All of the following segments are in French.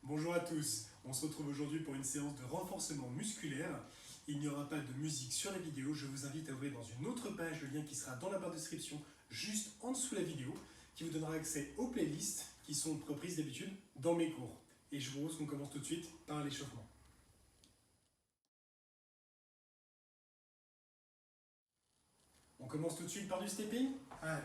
Bonjour à tous, on se retrouve aujourd'hui pour une séance de renforcement musculaire. Il n'y aura pas de musique sur la vidéo, je vous invite à ouvrir dans une autre page le lien qui sera dans la barre de description juste en dessous de la vidéo, qui vous donnera accès aux playlists qui sont reprises d'habitude dans mes cours. Et je vous propose qu'on commence tout de suite par l'échauffement. On commence tout de suite par du stepping. Allez.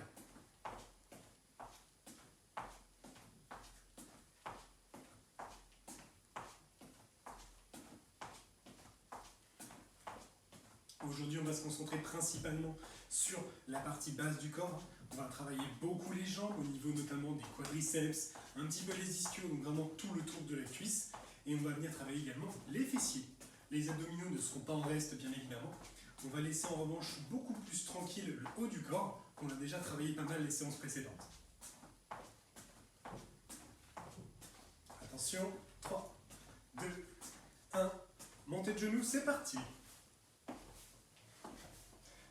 Aujourd'hui, on va se concentrer principalement sur la partie basse du corps. On va travailler beaucoup les jambes, au niveau notamment des quadriceps, un petit peu les ischios, donc vraiment tout le tour de la cuisse. Et on va venir travailler également les fessiers. Les abdominaux ne seront pas en reste, bien évidemment. On va laisser en revanche beaucoup plus tranquille le haut du corps, qu'on a déjà travaillé pas mal les séances précédentes. Attention, 3, 2, 1, montée de genoux, c'est parti.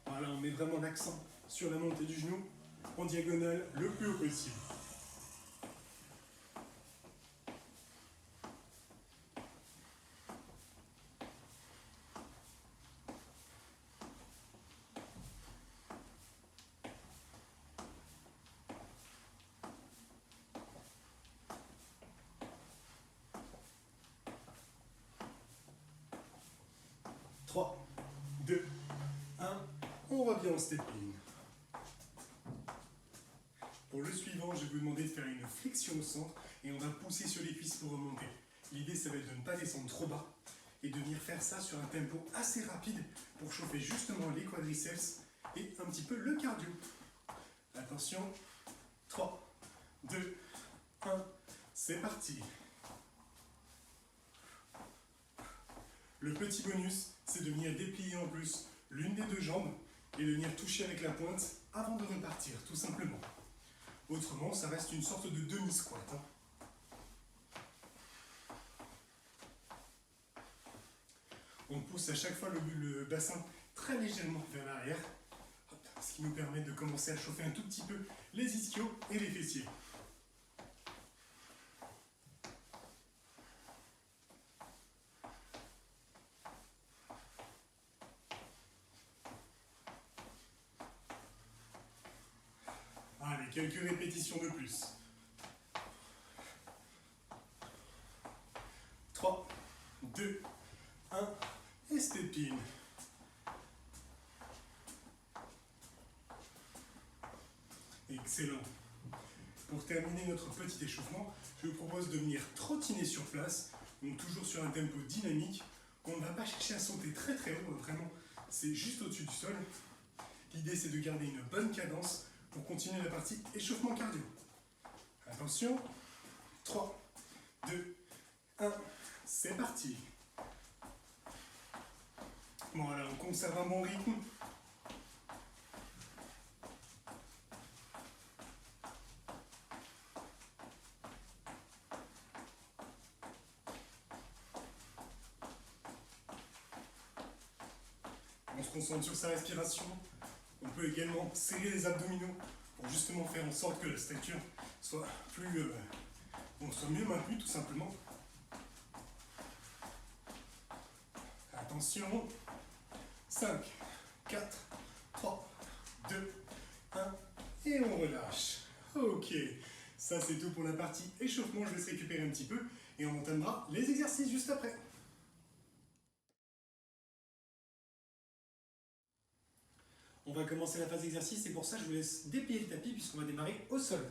Voilà, on met vraiment l'accent sur la montée du genou en diagonale le plus haut possible. Trois, 2, 1, on revient en stepping. Pour le suivant, je vais vous demander de faire une flexion au centre et on va pousser sur les cuisses pour remonter. L'idée, ça va être de ne pas descendre trop bas et de venir faire ça sur un tempo assez rapide pour chauffer justement les quadriceps et un petit peu le cardio. Attention, 3, 2, 1, c'est parti. Le petit bonus, c'est de venir déplier en plus l'une des deux jambes et de venir toucher avec la pointe avant de repartir, tout simplement. Autrement, ça reste une sorte de demi-squat. On pousse à chaque fois le bassin très légèrement vers l'arrière, ce qui nous permet de commencer à chauffer un tout petit peu les ischios et les fessiers. Allez, quelques répétitions de plus. 3, 2, 1, et step in. Excellent. Pour terminer notre petit échauffement, je vous propose de venir trottiner sur place, donc toujours sur un tempo dynamique. On ne va pas chercher à sauter très très haut, vraiment, c'est juste au-dessus du sol. L'idée, c'est de garder une bonne cadence pour continuer la partie échauffement cardio. Attention, 3, 2, 1, c'est parti. Voilà, on conserve un bon rythme. On se concentre sur sa respiration. On peut également serrer les abdominaux pour justement faire en sorte que la stature soit soit mieux maintenue tout simplement. Attention, 5, 4, 3, 2, 1, et on relâche. Ok, ça c'est tout pour la partie échauffement, je vais se récupérer un petit peu et on entamera les exercices juste après. On va commencer la phase d'exercice et pour ça je vous laisse déplier le tapis puisqu'on va démarrer au sol.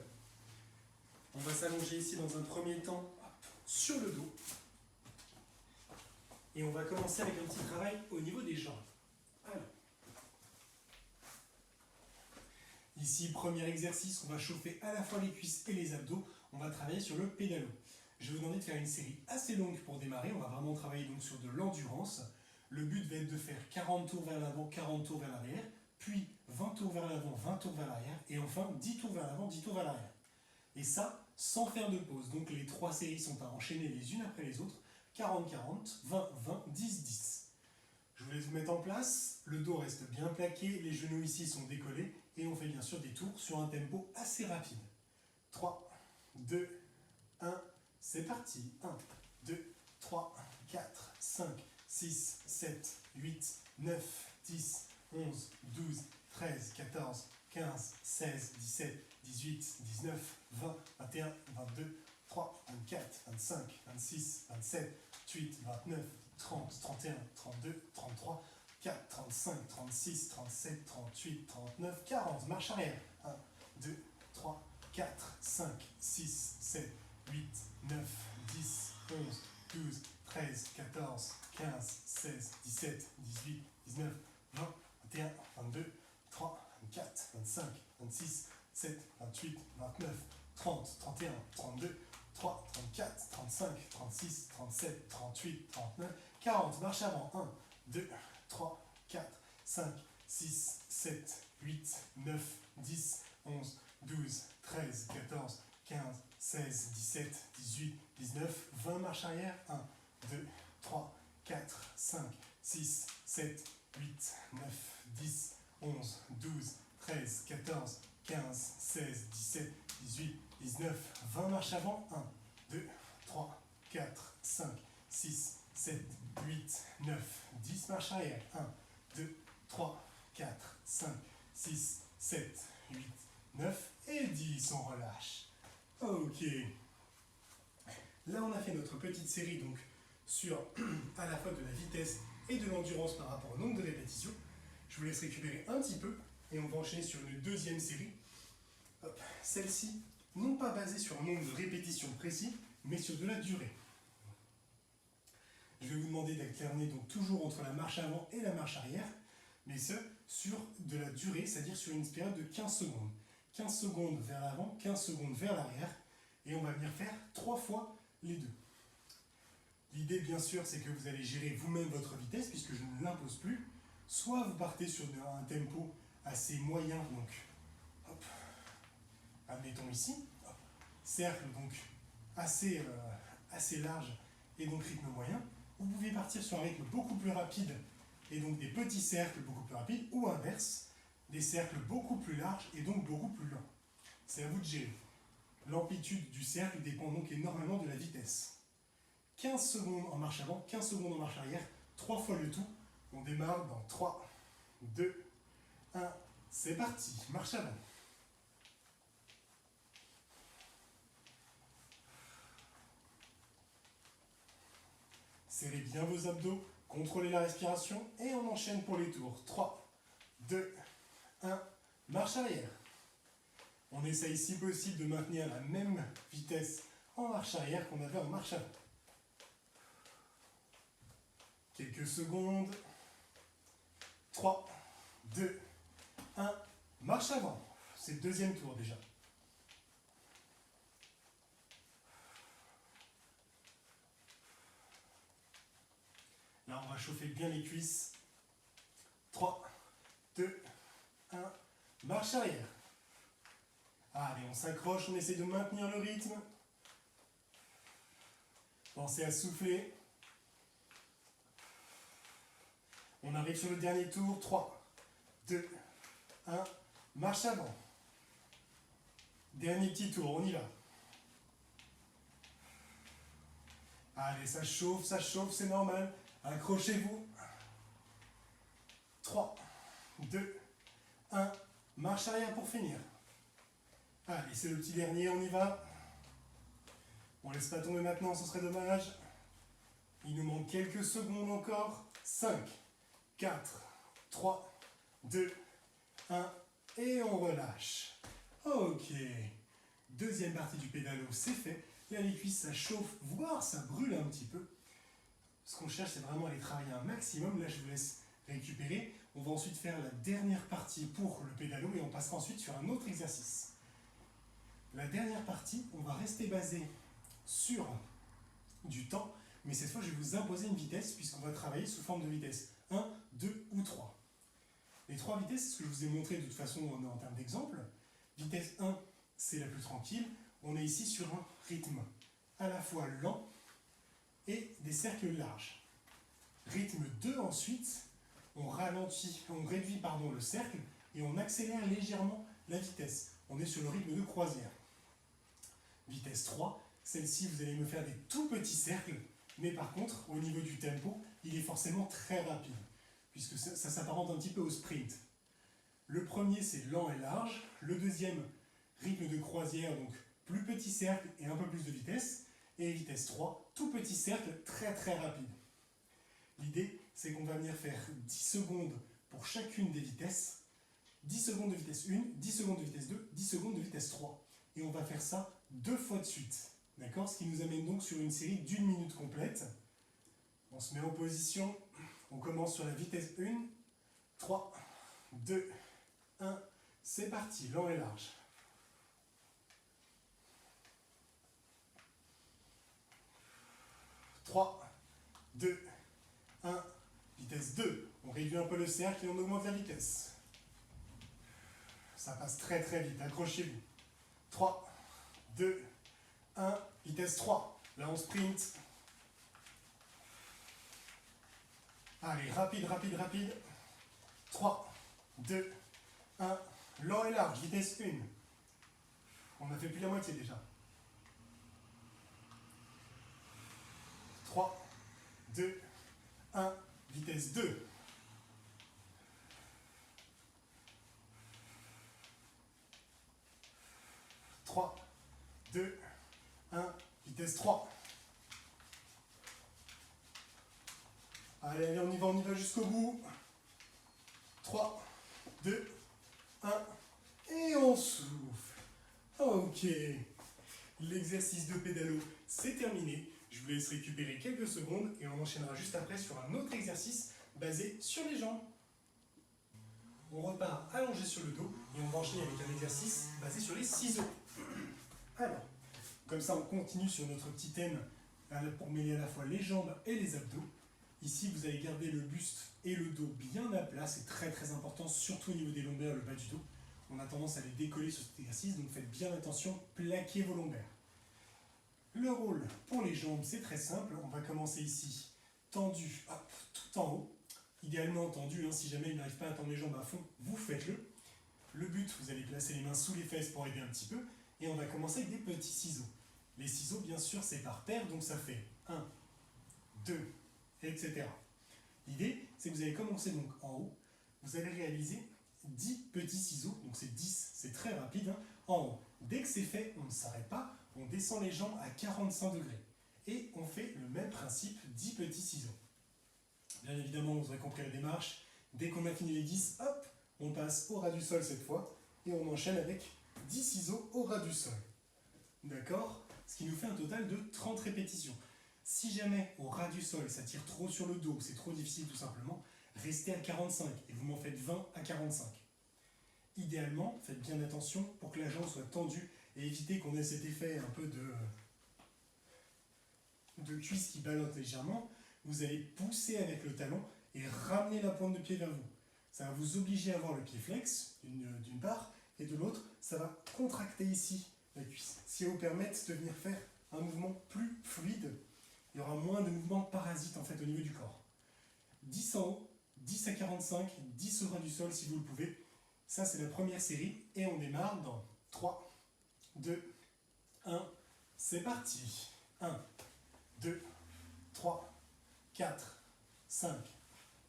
On va s'allonger ici dans un premier temps sur le dos. Et on va commencer avec un petit travail au niveau des jambes. Alors. Ici, premier exercice, on va chauffer à la fois les cuisses et les abdos. On va travailler sur le pédalo. Je vais vous demander de faire une série assez longue pour démarrer. On va vraiment travailler donc sur de l'endurance. Le but va être de faire 40 tours vers l'avant, 40 tours vers l'arrière, puis 20 tours vers l'avant, 20 tours vers l'arrière, et enfin 10 tours vers l'avant, 10 tours vers l'arrière. Et ça, sans faire de pause. Donc les trois séries sont à enchaîner les unes après les autres. 40, 40, 20, 20, 10, 10. Je vous laisse vous mettre en place. Le dos reste bien plaqué, les genoux ici sont décollés, et on fait bien sûr des tours sur un tempo assez rapide. 3, 2, 1, C'est parti. 1, 2, 3, 4, 5, 6, 7, 8, 9, 10, 11, 12, 13, 14, 15, 16, 17, 18, 19, 20, 21, 22, 3, 24, 25, 26, 27, 28, 29, 30, 31, 32, 33, 4, 35, 36, 37, 38, 39, 40. Marche arrière. 1, 2, 3, 4, 5, 6, 7, 8, 9, 10, 11, 12, 13, 14, 15, 16, 17, 18, 19, 20, 21, 22, 3, 24, 25, 26, 7, 28, 29, 30, 31, 32, 3, 34, 35, 36, 37, 38, 39, 40. Marche avant. 1, 2, 3, 4, 5, 6, 7, 8, 9, 10, 11, 12, 13, 14, 15, 16, 17, 18, 19, 20. Marche arrière. 1, 2, 3, 4, 5, 6, 7, 8, 9, 10, 11, 12, 13, 14, 15, 16, 17, 18, 19, 20. Marche avant. 1, 2, 3, 4, 5, 6, 7, 8, 9, 10. Marche arrière. 1, 2, 3, 4, 5, 6, 7, 8, 9 et 10. On relâche. Ok. Là, on a fait notre petite série donc sur à la fois de la vitesse et de l'endurance par rapport au nombre de répétitions. Je vous laisse récupérer un petit peu et on va enchaîner sur une deuxième série. Celle-ci, non pas basée sur un nombre de répétitions précis, mais sur de la durée. Je vais vous demander d'alterner donc toujours entre la marche avant et la marche arrière, mais ce, sur de la durée, c'est-à-dire sur une période de 15 secondes. 15 secondes vers l'avant, 15 secondes vers l'arrière, et on va venir faire 3 fois les deux. L'idée, bien sûr, c'est que vous allez gérer vous-même votre vitesse, puisque je ne l'impose plus. Soit vous partez sur un tempo assez moyen, donc, hop, admettons ici, hop, cercle donc assez large et donc rythme moyen. Vous pouvez partir sur un rythme beaucoup plus rapide et donc des petits cercles beaucoup plus rapides, ou inverse, des cercles beaucoup plus larges et donc beaucoup plus lents. C'est à vous de gérer. L'amplitude du cercle dépend donc énormément de la vitesse. 15 secondes en marche avant, 15 secondes en marche arrière, 3 fois le tout. On démarre dans 3, 2, 1, c'est parti, marche avant. Serrez bien vos abdos, contrôlez la respiration et on enchaîne pour les tours. 3, 2, 1, marche arrière. On essaye si possible de maintenir la même vitesse en marche arrière qu'on avait en marche avant. Quelques secondes. 3, 2, 1, marche avant. C'est le deuxième tour déjà. Là, on va chauffer bien les cuisses. 3, 2, 1, marche arrière. Allez, on s'accroche, on essaie de maintenir le rythme. Pensez à souffler. On arrive sur le dernier tour. 3, 2, 1, marche avant. Dernier petit tour, on y va. Allez, ça chauffe, c'est normal. Accrochez-vous. 3, 2, 1, marche arrière pour finir. Allez, c'est le petit dernier, on y va. On laisse pas tomber maintenant, ce serait dommage. Il nous manque quelques secondes encore. 5, 4, 3, 2, 1, et on relâche. Ok, deuxième partie du pédalo, c'est fait. Là, les cuisses, ça chauffe, voire ça brûle un petit peu. Ce qu'on cherche, c'est vraiment aller travailler un maximum. Là, je vous laisse récupérer. On va ensuite faire la dernière partie pour le pédalo et on passera ensuite sur un autre exercice. La dernière partie, on va rester basé sur du temps, mais cette fois, je vais vous imposer une vitesse puisqu'on va travailler sous forme de vitesse 1, 2 ou 3. Les 3 vitesses, c'est ce que je vous ai montré de toute façon en termes d'exemple. Vitesse 1, c'est la plus tranquille. On est ici sur un rythme à la fois lent et des cercles larges. Rythme 2 ensuite, on ralentit, on réduit le cercle et on accélère légèrement la vitesse. On est sur le rythme de croisière. Vitesse 3, Celle-ci, vous allez me faire des tout petits cercles, mais par contre, au niveau du tempo, il est forcément très rapide, puisque ça s'apparente un petit peu au sprint. Le premier, c'est lent et large. Le deuxième, rythme de croisière, donc plus petit cercle et un peu plus de vitesse. Et vitesse 3, tout petit cercle très très rapide. L'idée, c'est qu'on va venir faire 10 secondes pour chacune des vitesses. 10 secondes de vitesse 1, 10 secondes de vitesse 2, 10 secondes de vitesse 3. Et on va faire ça 2 fois de suite. D'accord? Ce qui nous amène donc sur une série d'1 minute complète. On se met en position. On commence sur la vitesse 1. 3, 2, 1. C'est parti, lent et large. 3, 2, 1. Vitesse 2. On réduit un peu le cercle et on augmente la vitesse. Ça passe très très vite, accrochez-vous. 3, 2, 1, vitesse 3. Là on sprint. Allez, rapide, rapide, rapide. 3, 2, 1, lent et large, vitesse 1. On a fait plus la moitié déjà. 3, 2, 1, vitesse 2. 3, 2, 1, vitesse 3. Allez, allez, on y va jusqu'au bout. 3, 2, 1, et on souffle. Ok, l'exercice de pédalo, c'est terminé. Je vous laisse récupérer quelques secondes et on enchaînera juste après sur un autre exercice basé sur les jambes. On repart allongé sur le dos et on va enchaîner avec un exercice basé sur les ciseaux. Alors, comme ça on continue sur notre petit thème pour mêler à la fois les jambes et les abdos. Ici, vous allez garder le buste et le dos bien à plat, c'est très très important, surtout au niveau des lombaires, le bas du dos. On a tendance à les décoller sur cet exercice, donc faites bien attention, plaquez vos lombaires. Le rôle pour les jambes, c'est très simple. On va commencer ici, tendu, hop, tout en haut. Idéalement tendu, si jamais il n'arrive pas à tendre les jambes à fond, vous faites-le. Le but, vous allez placer les mains sous les fesses pour aider un petit peu. Et on va commencer avec des petits ciseaux. Les ciseaux, bien sûr, c'est par paire, donc ça fait 1, 2, etc. L'idée, c'est que vous allez commencer donc en haut. Vous allez réaliser 10 petits ciseaux, donc c'est 10, c'est très rapide, en haut. Dès que c'est fait, on ne s'arrête pas, on descend les jambes à 45 degrés. Et on fait le même principe, 10 petits ciseaux. Bien évidemment, vous aurez compris la démarche. Dès qu'on a fini les 10, hop, on passe au ras du sol cette fois, et on enchaîne avec 10 ciseaux au ras du sol. D'accord? Ce qui nous fait un total de 30 répétitions. Si jamais au ras du sol, ça tire trop sur le dos, c'est trop difficile tout simplement, restez à 45 et vous m'en faites 20 à 45. Idéalement, faites bien attention pour que la jambe soit tendue et évitez qu'on ait cet effet un peu de cuisse qui ballotte légèrement. Vous allez pousser avec le talon et ramener la pointe de pied vers vous. Ça va vous obliger à avoir le pied flex d'une part et de l'autre, ça va contracter ici la cuisse. Ce qui va vous permettre de venir faire un mouvement plus fluide. Il y aura moins de mouvements parasites en fait au niveau du corps. 10 en haut, 10 à 45, 10 au ras du sol si vous le pouvez. Ça c'est la première série et on démarre dans 3, 2, 1, c'est parti. 1, 2, 3, 4, 5,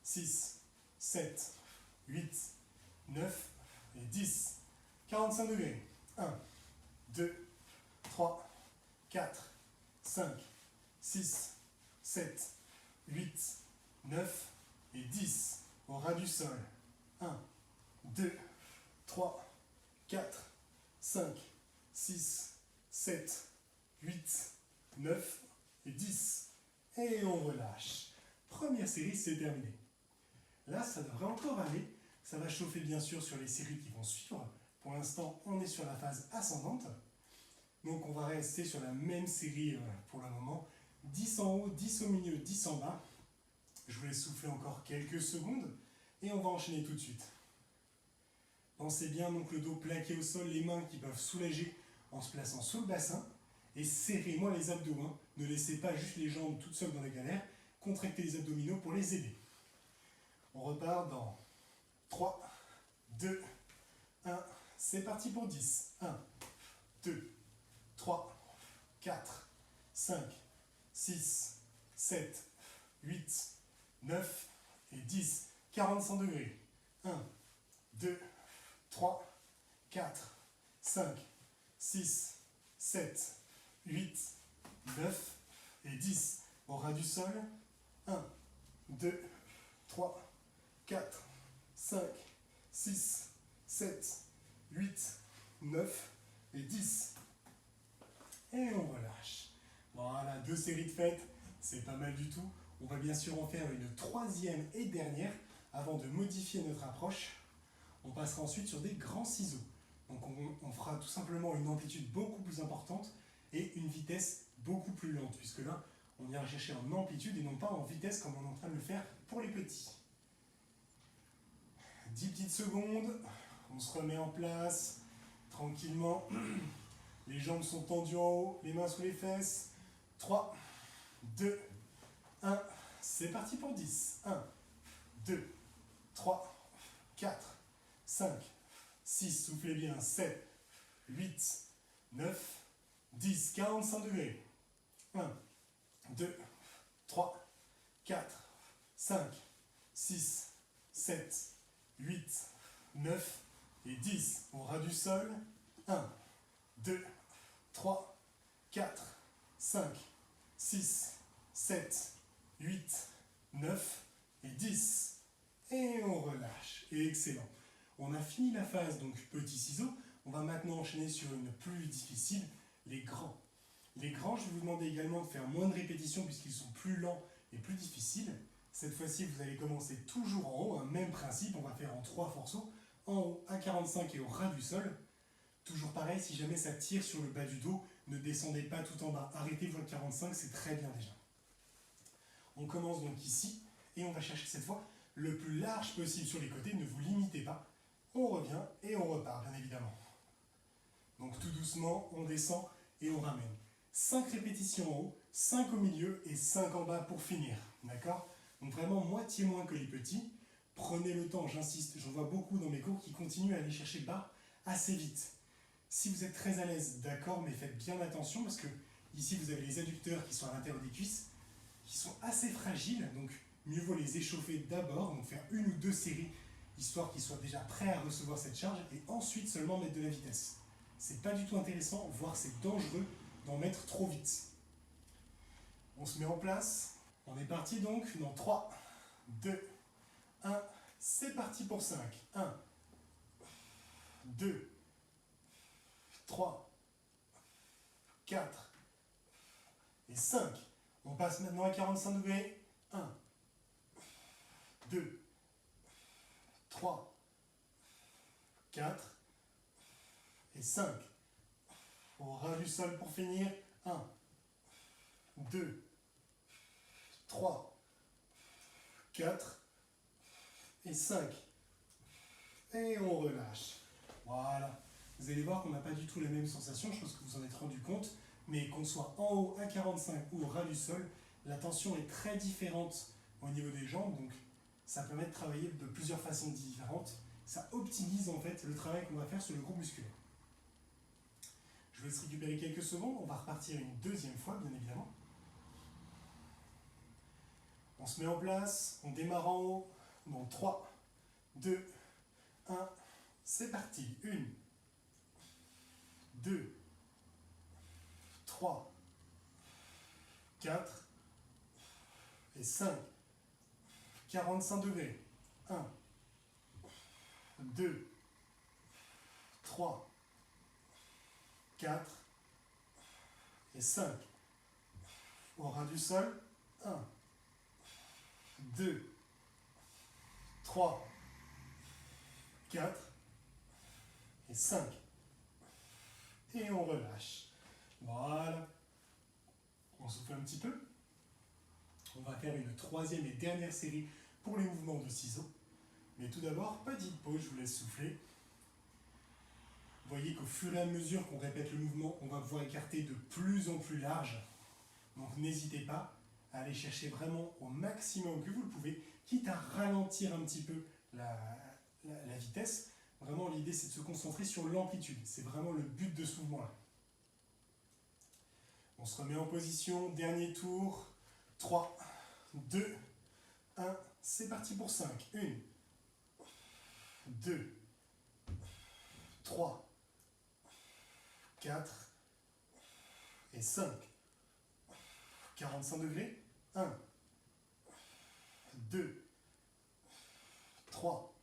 6, 7, 8, 9 et 10. 45 degrés. 1, 2, 3, 4, 5, 6, 7, 8, 9 et 10. Au ras du sol. 1, 2, 3, 4, 5, 6, 7, 8, 9 et 10. Et on relâche. Première série, c'est terminé. Là, ça devrait encore aller. Ça va chauffer bien sûr sur les séries qui vont suivre. Pour l'instant, on est sur la phase ascendante. Donc on va rester sur la même série pour le moment. 10 en haut, 10 au milieu, 10 en bas. Je vous laisse souffler encore quelques secondes et on va enchaîner tout de suite. Pensez bien donc le dos plaqué au sol, les mains qui peuvent soulager en se plaçant sous le bassin et serrez-moi les abdos. Ne laissez pas juste les jambes toutes seules dans la galère. Contractez les abdominaux pour les aider. On repart dans 3, 2, 1. C'est parti pour 10. 1, 2, 3, 4, 5, 6, 7, 8, 9 et 10. 45 degrés. 1, 2, 3, 4, 5, 6, 7, 8, 9 et 10. Au ras du sol. 1, 2, 3, 4, 5, 6, 7, 8, 9 et 10. Et on relâche. Voilà, 2 séries de fêtes, c'est pas mal du tout. On va bien sûr en faire une troisième et dernière avant de modifier notre approche. On passera ensuite sur des grands ciseaux. Donc on fera tout simplement une amplitude beaucoup plus importante et une vitesse beaucoup plus lente, puisque là, on ira chercher en amplitude et non pas en vitesse comme on est en train de le faire pour les petits. 10 petites secondes, on se remet en place tranquillement. Les jambes sont tendues en haut, les mains sous les fesses. 3, 2, 1, c'est parti pour 10. 1, 2, 3, 4, 5, 6, soufflez bien, 7, 8, 9, 10, 45 degrés. 1, 2, 3, 4, 5, 6, 7, 8, 9 et 10. Au ras du sol. 1, 2, 3, 4, 5, 6, 7, 8, 9 et 10. Et on relâche. Et excellent. On a fini la phase donc petit ciseau. On va maintenant enchaîner sur une plus difficile, les grands. Les grands, je vais vous demander également de faire moins de répétitions puisqu'ils sont plus lents et plus difficiles. Cette fois-ci, vous allez commencer toujours en haut, un même principe. On va faire en 3 forceaux. En haut à 45 et au ras du sol. Toujours pareil, si jamais ça tire sur le bas du dos, ne descendez pas tout en bas. Arrêtez-vous à 45, c'est très bien déjà. On commence donc ici et on va chercher cette fois le plus large possible sur les côtés. Ne vous limitez pas. On revient et on repart, bien évidemment. Donc tout doucement, on descend et on ramène. 5 répétitions en haut, 5 au milieu et 5 en bas pour finir. D'accord? Donc vraiment moitié moins que les petits. Prenez le temps, j'insiste. J'en vois beaucoup dans mes cours qui continuent à aller chercher bas assez vite. Si vous êtes très à l'aise, d'accord, mais faites bien attention parce que ici vous avez les adducteurs qui sont à l'intérieur des cuisses, qui sont assez fragiles, donc mieux vaut les échauffer d'abord, donc faire 1 ou 2 séries, histoire qu'ils soient déjà prêts à recevoir cette charge, et ensuite seulement mettre de la vitesse. C'est pas du tout intéressant, voire c'est dangereux d'en mettre trop vite. On se met en place, on est parti donc dans 3, 2, 1, c'est parti pour 5. 1, 2, 3, 4 et 5. On passe maintenant à 45 degrés. 1, 2, 3, 4 et 5. Au ras du sol pour finir. 1, 2, 3, 4 et 5. Et on relâche. Voilà. Vous allez voir qu'on n'a pas du tout la même sensation, je pense que vous en êtes rendu compte, mais qu'on soit en haut à 45 ou au ras du sol, la tension est très différente au niveau des jambes, donc ça permet de travailler de plusieurs façons différentes. Ça optimise en fait le travail qu'on va faire sur le groupe musculaire. Je vous laisse récupérer quelques secondes, on va repartir une deuxième fois, bien évidemment. On se met en place, on démarre en haut, dans 3, 2, 1, c'est parti. 1, 2, 3, 4 et 5. 45 degrés. 1, 2, 3, 4 et 5. Au ras du sol. 1, 2, 3, 4 et 5. Et on relâche. Voilà. On souffle un petit peu. On va faire une troisième et dernière série pour les mouvements de ciseaux. Mais tout d'abord, petite pause, je vous laisse souffler. Vous voyez qu'au fur et à mesure qu'on répète le mouvement, on va pouvoir écarter de plus en plus large. Donc n'hésitez pas à aller chercher vraiment au maximum que vous le pouvez, quitte à ralentir un petit peu la vitesse. Vraiment, l'idée, c'est de se concentrer sur l'amplitude. C'est vraiment le but de ce mouvement-là. On se remet en position, dernier tour. 3, 2, 1, c'est parti pour 5. 1, 2, 3, 4 et 5. 45 degrés. 1, 2, 3,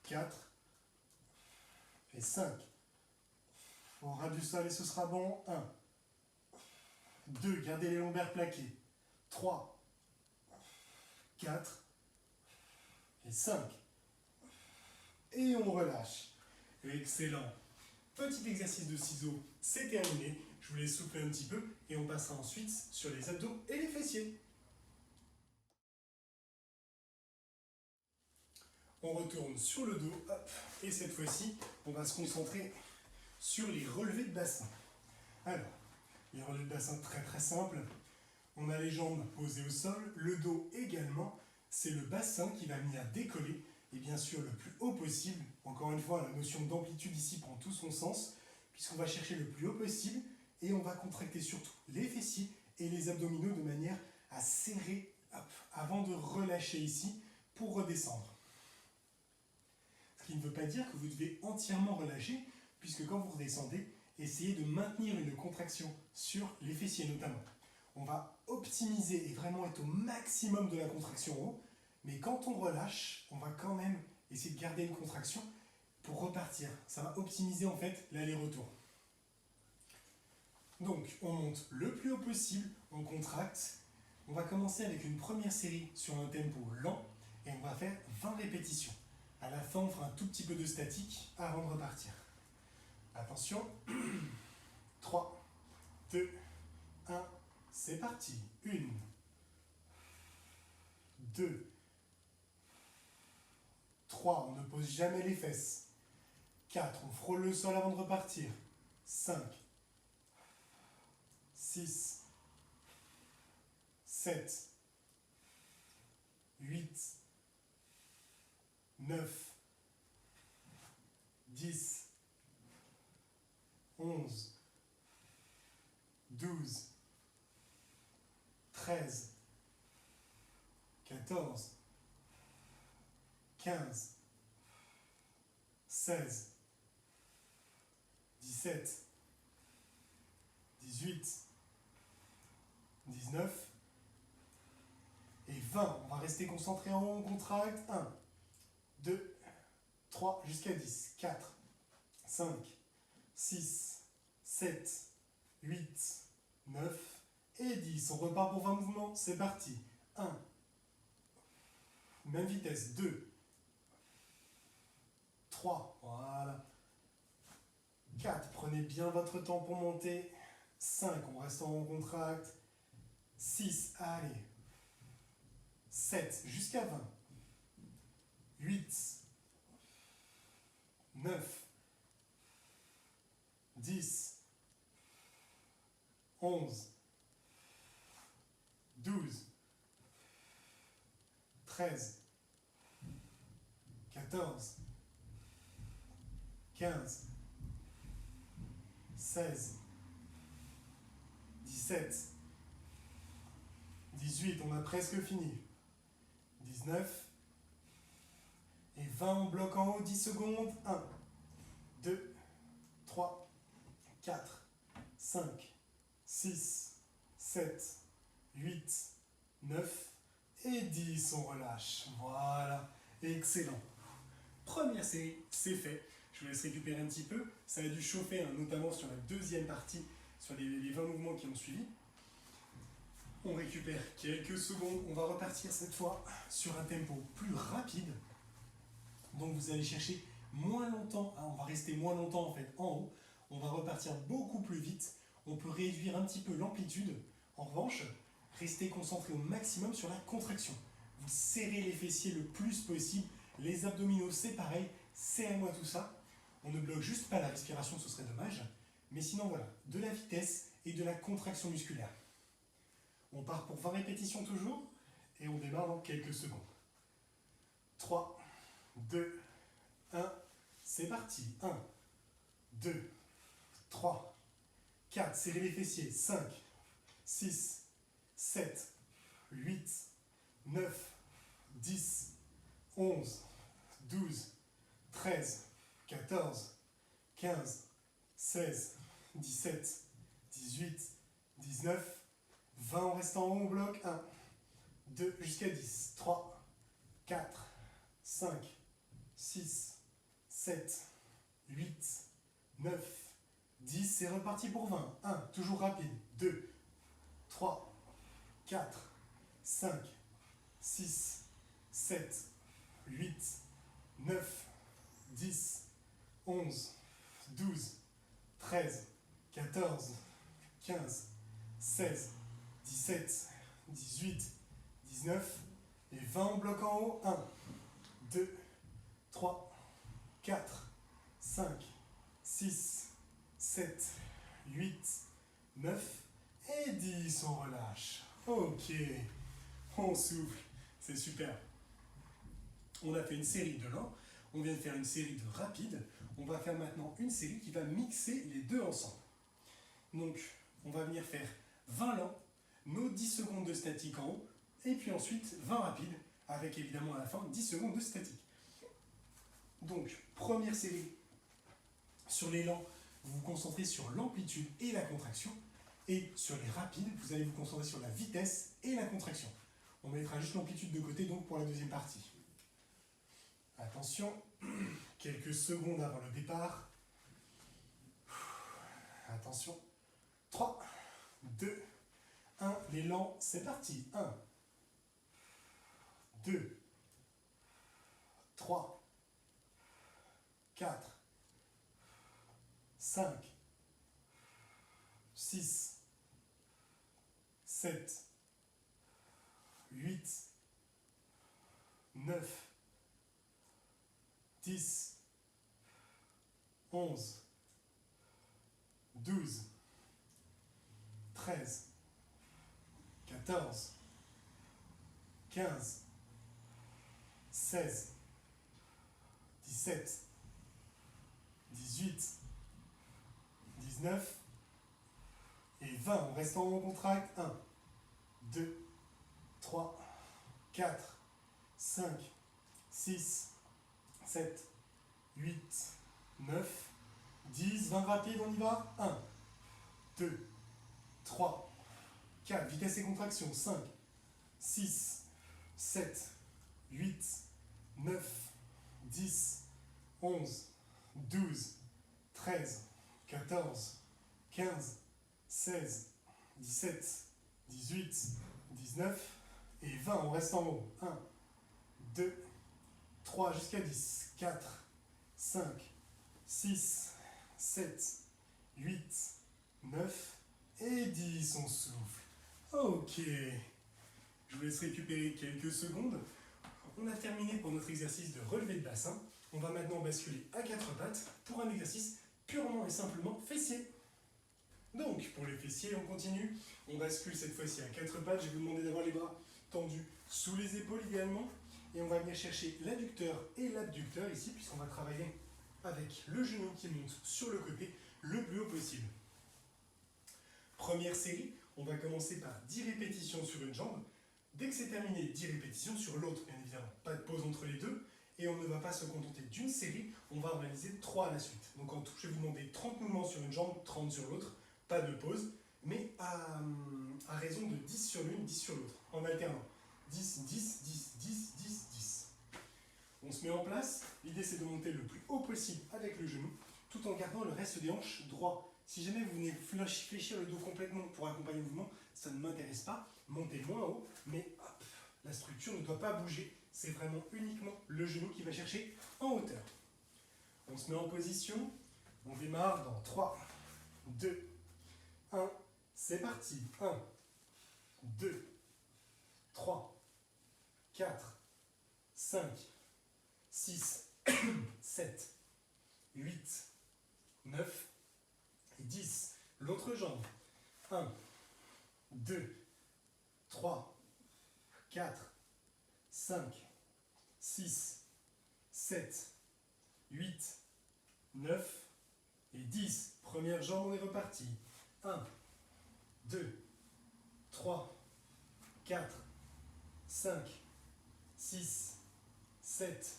4 et 5. On ras du sol et ce sera bon. 1, 2, gardez les lombaires plaqués. 3, 4 et 5. Et on relâche. Excellent. Petit exercice de ciseaux, c'est terminé. Je vous laisse souffler un petit peu et on passera ensuite sur les abdos et les fessiers. On retourne sur le dos, hop, et cette fois-ci, on va se concentrer sur les relevés de bassin. Alors, les relevés de bassin très très simples. On a les jambes posées au sol, le dos également. C'est le bassin qui va venir décoller, et bien sûr le plus haut possible. Encore une fois, la notion d'amplitude ici prend tout son sens, puisqu'on va chercher le plus haut possible, et on va contracter surtout les fessiers et les abdominaux de manière à serrer, hop, avant de relâcher ici pour redescendre. Ce qui ne veut pas dire que vous devez entièrement relâcher, puisque quand vous redescendez, essayez de maintenir une contraction sur les fessiers notamment. On va optimiser et vraiment être au maximum de la contraction en haut, mais quand on relâche, on va quand même essayer de garder une contraction pour repartir. Ça va optimiser en fait l'aller-retour. Donc on monte le plus haut possible, on contracte. On va commencer avec une première série sur un tempo lent et on va faire 20 répétitions. À la fin, on fera un tout petit peu de statique avant de repartir. Attention, 3, 2, 1, c'est parti. 1, 2, 3, on ne pose jamais les fesses. 4, on frôle le sol avant de repartir. 5, 6, 7, 8, 9, 10, 11, 12, 13, 14, 15, 16, 17, 18, 19 et 20. On va rester concentré en haut, on contracte. 1, 2, 3, jusqu'à 10. 4, 5, 6, 7, 8, 9 et 10. On repart pour 20 mouvements. C'est parti. 1, même vitesse. 2, 3, voilà. 4, prenez bien votre temps pour monter. 5, on reste en contracte. 6, allez. 7, jusqu'à 20. 8, 9, 10, 11, 12, 13, 14, 15, 16, 17, 18, on a presque fini. 19 et 20, on bloque en haut, 10 secondes. 1, 2, 3, 4, 5, 6, 7, 8, 9 et 10. On relâche. Voilà. Excellent. Première série, c'est fait. Je vous laisse récupérer un petit peu. Ça a dû chauffer, hein, notamment sur la deuxième partie, sur les 20 mouvements qui ont suivi. On récupère quelques secondes. On va repartir cette fois sur un tempo plus rapide. Donc vous allez chercher moins longtemps. On va rester moins longtemps en fait en haut. On va repartir beaucoup plus vite. On peut réduire un petit peu l'amplitude. En revanche, restez concentré au maximum sur la contraction. Vous serrez les fessiers le plus possible. Les abdominaux, c'est pareil. Serrez-moi tout ça. On ne bloque juste pas la respiration, ce serait dommage. Mais sinon, voilà, de la vitesse et de la contraction musculaire. On part pour 20 répétitions toujours. Et on démarre dans quelques secondes. 3, 2, 1, c'est parti. 1, 2, 3, 4, serrez les fessiers. 5, 6, 7, 8, 9, 10, 11, 12, 13, 14, 15, 16, 17, 18, 19, 20. On reste en haut, on bloque. 1, 2, jusqu'à 10. 3, 4, 5, 6, 7, 8, 9, 10. C'est reparti pour 20. 1, toujours rapide. 2, 3, 4, 5, 6, 7, 8, 9, 10, 11, 12, 13, 14, 15, 16, 17, 18, 19 et 20. On bloque en haut. 1, 2, 3, 4, 5, 6, 7, 8, 9 et 10. On relâche. Ok, on souffle. C'est super. On a fait une série de lents, on vient de faire une série de rapides. On va faire maintenant une série qui va mixer les deux ensemble. Donc, on va venir faire 20 lents, nos 10 secondes de statique en haut, et puis ensuite 20 rapides, avec évidemment à la fin 10 secondes de statique. Donc, première série, sur les lents, vous vous concentrez sur l'amplitude et la contraction, et sur les rapides, vous allez vous concentrer sur la vitesse et la contraction. On mettra juste l'amplitude de côté donc pour la deuxième partie. Attention, quelques secondes avant le départ. Attention. 3, 2, 1. L'élan, c'est parti. 1, 2, 3, 4, 5, 6, 7, 8, 9, 10, 11, 12, 13, 14, 15, 16, 17, 18, 19 et 20. On reste en haut, on contracte. 1, 2, 3, 4, 5, 6, 7, 8, 9, 10, 20 rapides, on y va. 1, 2, 3, 4, vitesse et contraction. 5, 6, 7, 8, 9, 10, 11, 12, 13, 14, 15, 16, 17, 18, 19 et 20. On reste en haut. 1, 2, 3 jusqu'à 10, 4, 5, 6, 7, 8, 9 et 10. On souffle. Ok. Je vous laisse récupérer quelques secondes. On a terminé pour notre exercice de relevé de bassin. On va maintenant basculer à 4 pattes pour un exercice purement et simplement fessier. Donc, pour les fessiers, on continue. On bascule cette fois-ci à 4 pattes. Je vais vous demander d'avoir les bras tendus sous les épaules idéalement. Et on va venir chercher l'adducteur et l'abducteur ici, puisqu'on va travailler avec le genou qui monte sur le côté le plus haut possible. Première série, on va commencer par 10 répétitions sur une jambe. Dès que c'est terminé, 10 répétitions sur l'autre, bien évidemment. Pas de pause entre les deux. Et on ne va pas se contenter d'une série, on va en réaliser 3 à la suite. Donc en tout, je vais vous demander 30 mouvements sur une jambe, 30 sur l'autre. Pas de pause, mais à raison de 10 sur l'une, 10 sur l'autre, en alternant. 10, 10, 10, 10, 10, 10. On se met en place. L'idée, c'est de monter le plus haut possible avec le genou, tout en gardant le reste des hanches droit. Si jamais vous venez fléchir le dos complètement pour accompagner le mouvement, ça ne m'intéresse pas. Montez moins haut, mais hop, la structure ne doit pas bouger. C'est vraiment uniquement le genou qui va chercher en hauteur. On se met en position. On démarre dans 3, 2, 1. C'est parti. 1, 2, 3, 4, 5, 6, 7, 8, 9 et 10. L'autre jambe. 1, 2, 3, 4, 5, 6, 7, 8, 9 et 10. Première jambe, on est reparti. 1, 2, 3, 4, 5, 6, 7,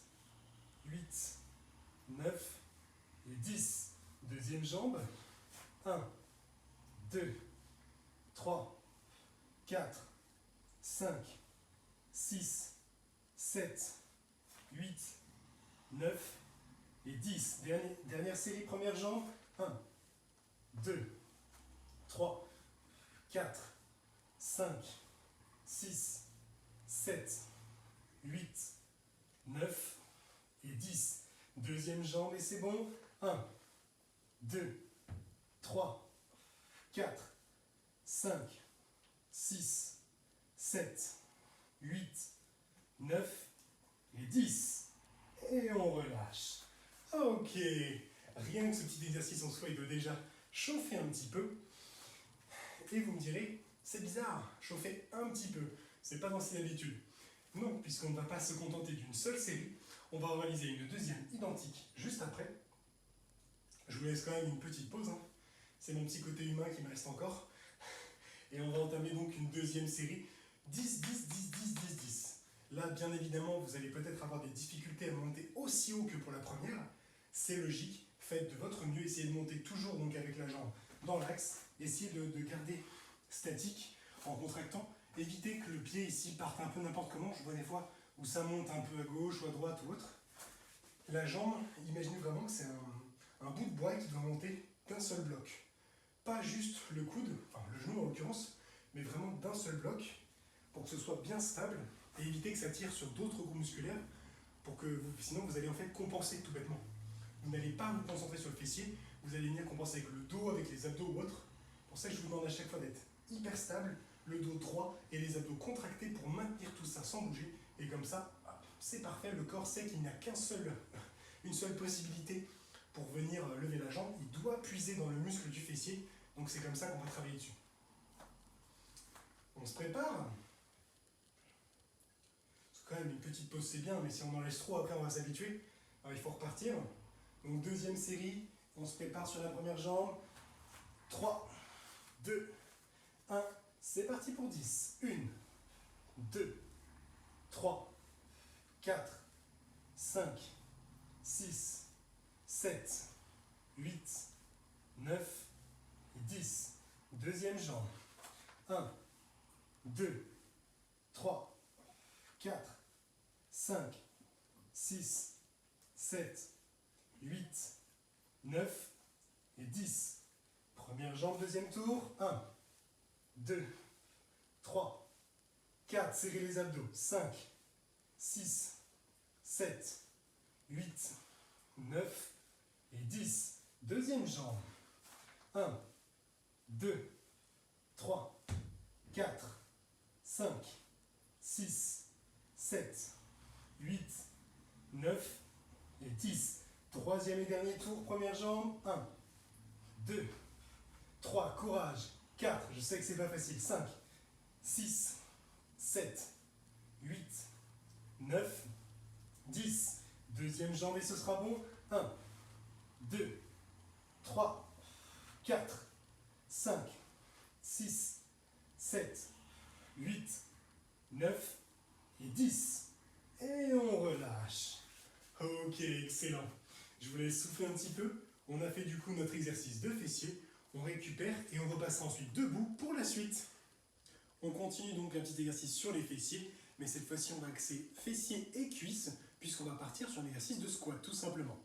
8, 9 et 10. Deuxième jambe. 1, 2, 3, 4, 5, 6, 7, 8, 9 et 10. Dernière série, première jambe. 1, 2, 3, 4, 5, 6, 7, 8, 9 et 10. Deuxième jambe et c'est bon. 1, 2, 3, 4, 5, 6, 7, 8, 9 et 10. Et on relâche. Ok. Rien que ce petit exercice en soi, il doit déjà chauffer un petit peu. Et vous me direz, c'est bizarre, chauffer un petit peu. C'est pas dans ses habitudes. Non, puisqu'on ne va pas se contenter d'une seule série, on va réaliser une deuxième identique juste après. Je vous laisse quand même une petite pause. C'est mon petit côté humain qui me reste encore. Et on va entamer donc une deuxième série 10, 10, 10, 10, 10, 10. Là, bien évidemment, vous allez peut-être avoir des difficultés à monter aussi haut que pour la première. C'est logique. Faites de votre mieux. Essayez de monter toujours donc avec la jambe dans l'axe. Essayez de garder statique en contractant. Évitez que le pied ici parte un peu n'importe comment. Je vois des fois où ça monte un peu à gauche ou à droite ou autre. La jambe, imaginez vraiment que c'est un bout de bois qui doit monter d'un seul bloc. Pas juste le coude, enfin le genou en l'occurrence, mais vraiment d'un seul bloc pour que ce soit bien stable et éviter que ça tire sur d'autres groupes musculaires sinon vous allez en fait compenser tout bêtement. Vous n'allez pas vous concentrer sur le fessier, vous allez venir compenser avec le dos, avec les abdos ou autre. Pour ça, je vous demande à chaque fois d'être hyper stable, le dos droit et les abdos contractés pour maintenir tout ça sans bouger. Et comme ça, c'est parfait, le corps sait qu'il n'y a une seule possibilité pour venir lever la jambe, il doit puiser dans le muscle du fessier, donc c'est comme ça qu'on va travailler dessus. On se prépare. C'est quand même une petite pause, c'est bien, mais si on en laisse trop, après on va s'habituer. Alors il faut repartir. Donc deuxième série, on se prépare sur la première jambe. 3, 2, 1, c'est parti pour 10. 1, 2, 3, 4, 5, 6, 7, 8, 9 et 10. Deuxième jambe. 1, 2, 3, 4, 5, 6, 7, 8, 9 et 10. Première jambe, deuxième tour. 1, 2, 3, 4, serrez les abdos. 5, 6, 7, 8, 9 et 10. Deuxième jambe. 1, 2, 3, 4, 5, 6, 7, 8, 9 et 10. Troisième et dernier tour, première jambe. 1, 2, 3, courage. 4, je sais que c'est pas facile. 5, 6, 7, 8, 9, 10. Deuxième jambe et ce sera bon. 1, 2, 3, 4, 5, 6, 7, 8, 9 et 10. Et on relâche. Ok, excellent. Je vous laisse souffler un petit peu. On a fait du coup notre exercice de fessier. On récupère et on repassera ensuite debout pour la suite. On continue donc un petit exercice sur les fessiers, mais cette fois-ci on va axer fessiers et cuisses, puisqu'on va partir sur un exercice de squat tout simplement.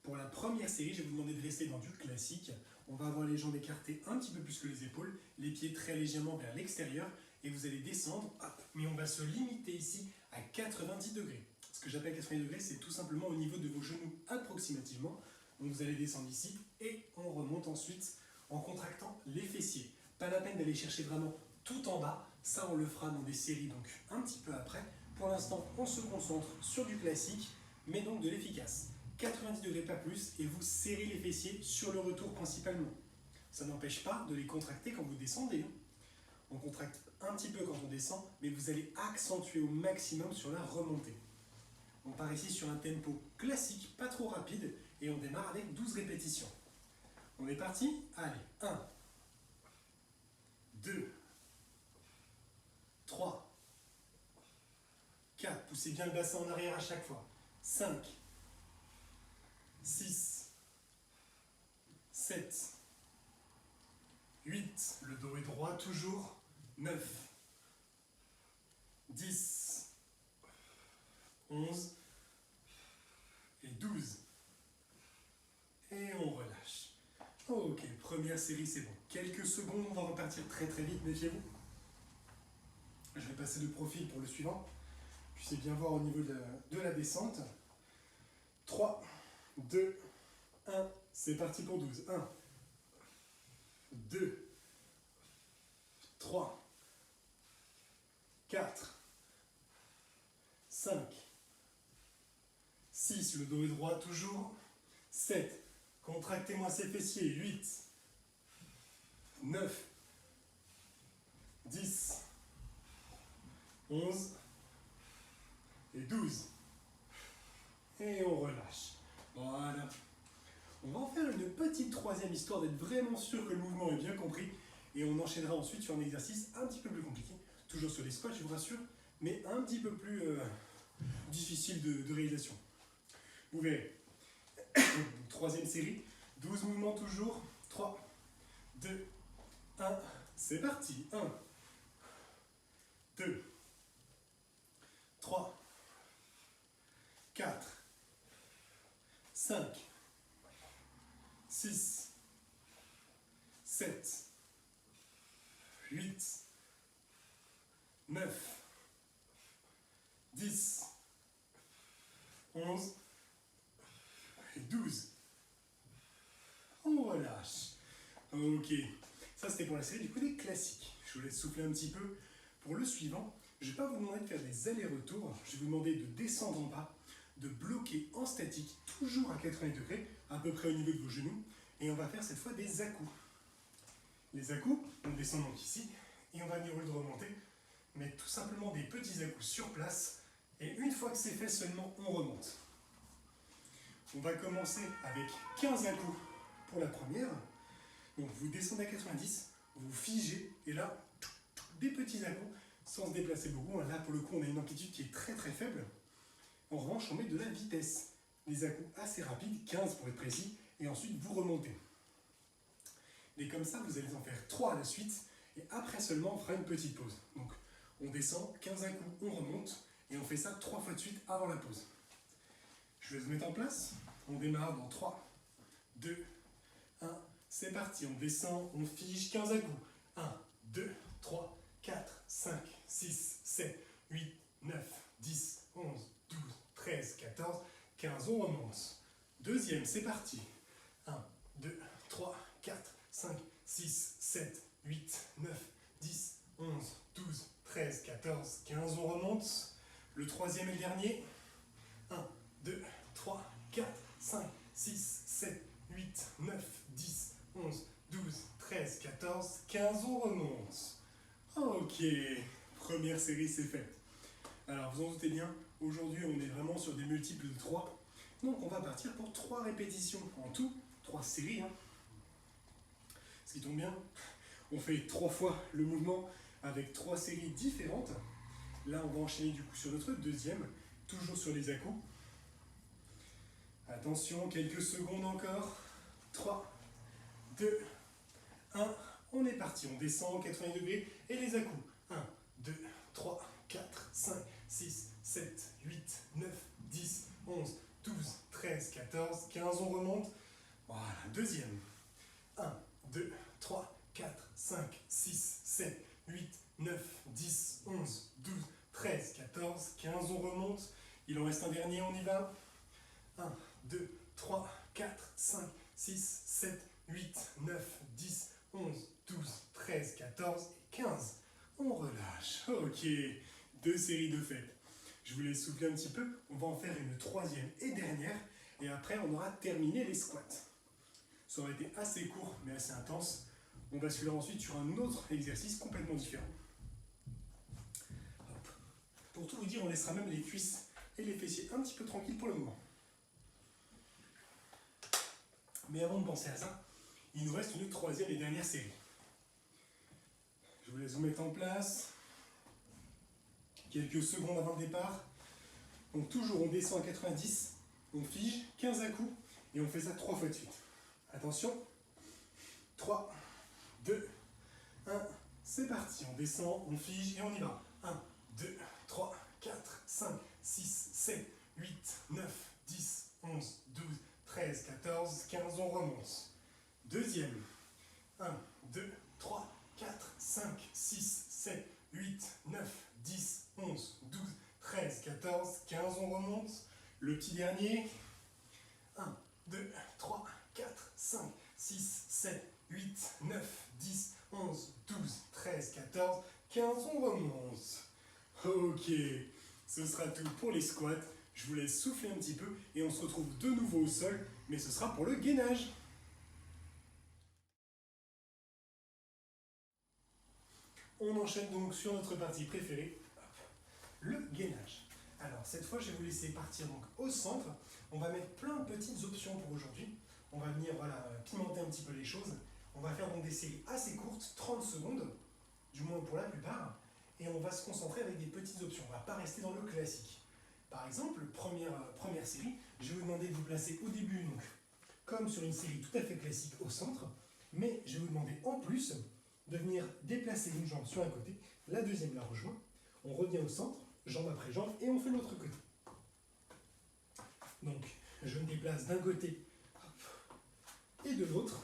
Pour la première série, je vais vous demander de rester dans du classique. On va avoir les jambes écartées un petit peu plus que les épaules, les pieds très légèrement vers l'extérieur, et vous allez descendre, hop, mais on va se limiter ici à 90 degrés. Ce que j'appelle 90 degrés, c'est tout simplement au niveau de vos genoux approximativement. Donc vous allez descendre ici, et on remonte ensuite en contractant les fessiers. Pas la peine d'aller chercher vraiment tout en bas, ça on le fera dans des séries donc un petit peu après. Pour l'instant, on se concentre sur du classique, mais donc de l'efficace. 90 degrés pas plus, et vous serrez les fessiers sur le retour principalement. Ça n'empêche pas de les contracter quand vous descendez. On contracte un petit peu quand on descend, mais vous allez accentuer au maximum sur la remontée. On part ici sur un tempo classique, pas trop rapide, et on démarre avec 12 répétitions. On est parti? Allez, 1, 2, 3, 4, poussez bien le bassin en arrière à chaque fois, 5, 6, 7, 8, le dos est droit toujours, 9, 10, 11 et 12. Et on relâche. Ok, première série, c'est bon. Quelques secondes, on va repartir très très vite, méfiez-vous. Je vais passer de profil pour le suivant. Puissiez bien voir au niveau de la descente. 3, 2, 1, c'est parti pour 12. 1, 2, 3, 4, 5, 6, le dos est droit toujours, 7, contractez-moi ces fessiers, 8, 9, 10, 11 et 12. Et on relâche. Voilà. On va en faire une petite troisième histoire d'être vraiment sûr que le mouvement est bien compris. Et on enchaînera ensuite sur un exercice un petit peu plus compliqué. Toujours sur les squats, je vous rassure, mais un petit peu plus difficile de réalisation. Vous verrez. Troisième série, 12 mouvements toujours. 3, 2, 1, c'est parti. 1, 2, 3, 4, 5, 6, 7, 8, 9, 10, 11 et 12. On relâche. Ok, ça c'était pour la série du coup des classiques. Je vous laisse souffler un petit peu. Pour le suivant, je ne vais pas vous demander de faire des allers-retours. Je vais vous demander de descendre en bas, de bloquer en statique, toujours à 80 degrés, à peu près au niveau de vos genoux. Et on va faire cette fois des à-coups. Les à-coups, on descend donc ici, et on va venir au lieu de remonter, mettre tout simplement des petits à-coups sur place. Et une fois que c'est fait seulement, on remonte. On va commencer avec 15 à-coups pour la première. Donc vous descendez à 90, vous figez, et là, des petits à-coups, sans se déplacer beaucoup. Là, pour le coup, on a une amplitude qui est très très faible. En revanche, on met de la vitesse. Des à-coups assez rapides, 15 pour être précis, et ensuite vous remontez. Et comme ça, vous allez en faire 3 à la suite, et après seulement, on fera une petite pause. Donc, on descend, 15 à-coups, on remonte, et on fait ça 3 fois de suite avant la pause. Je vais se mettre en place. On démarre dans 3, 2, 1, c'est parti. On descend, on fige, 15 à-coups. 1, 2, 3, 4, 5, 6, 7, 8, 9, 10, 11, 12, 13, 14, 15, on remonte. Deuxième, c'est parti. 1, 2, 3, 4, 5, 6, 7, 8, 9, 10, 11, 12, 13, 14, 15, on remonte. Le troisième et le dernier. 1, 2, 3, 4, 5, 6, 7, 8, 9, 10, 11, 12, 13, 14, 15, on remonte. Ok, première série, c'est fait. Alors, vous en doutez bien, aujourd'hui, on est vraiment sur des multiples de 3. Donc, on va partir pour 3 répétitions en tout, 3 séries. Ce qui tombe bien, on fait 3 fois le mouvement avec 3 séries différentes. Là, on va enchaîner du coup sur notre deuxième, toujours sur les à-coups. Attention, quelques secondes encore. 3, 2, 1, on est parti. On descend 80 degrés et les à-coups. 1, 2, 3, 4, 5, 6, 7, 8, 9, 10, 11, 12, 13, 14, 15, on remonte. Voilà, deuxième. 1, 2, 3, 4, 5, 6, 7, 8, 9, 10, 11, 12, 13, 14, 15, on remonte. Il en reste un dernier, on y va. 1, 2, 3, 4, 5, 6, 7, 8, 9, 10, 11, 12, 13, 14 et 15. On relâche. Ok, 2 séries de faites. Je vous laisse souffler un petit peu. On va en faire une troisième et dernière. Et après, on aura terminé les squats. Ça aurait été assez court, mais assez intense. On basculera ensuite sur un autre exercice complètement différent. Hop. Pour tout vous dire, on laissera même les cuisses et les fessiers un petit peu tranquilles pour le moment. Mais avant de penser à ça, il nous reste une troisième et dernière série. Je vous laisse vous mettre en place. Quelques secondes avant le départ. Donc toujours on descend à 90, on fige 15 à coup et on fait ça 3 fois de suite. Attention. 3, 2, 1, c'est parti. On descend, on fige et on y va. 1, 2, 3, 4, 5, 6, 7, 8, 9, 10, 11, 12, 13, 14, 15, on remonte. Deuxième. 1, 2, 3, 4, 5, 6, 7, 8, 9, 10, 11, 12, 13, 14, 15, on remonte. Le petit dernier. 1, 2, 3, 4, 5, 6, 7, 8, 9, 10, 11, 12, 13, 14, 15, on remonte. Ok, ce sera tout pour les squats. Je vous laisse souffler un petit peu et on se retrouve de nouveau au sol, mais ce sera pour le gainage. On enchaîne donc sur notre partie préférée, le gainage. Alors cette fois, je vais vous laisser partir donc au centre. On va mettre plein de petites options pour aujourd'hui. On va venir pimenter un petit peu les choses. On va faire donc des séries assez courtes, 30 secondes, du moins pour la plupart, et on va se concentrer avec des petites options. On ne va pas rester dans le classique. Par exemple, première série, je vais vous demander de vous placer au début, donc, comme sur une série tout à fait classique au centre, mais je vais vous demander en plus de venir déplacer une jambe sur un côté, la deuxième la rejoint, on revient au centre, jambe après jambe, et on fait l'autre côté. Donc, je me déplace d'un côté et de l'autre,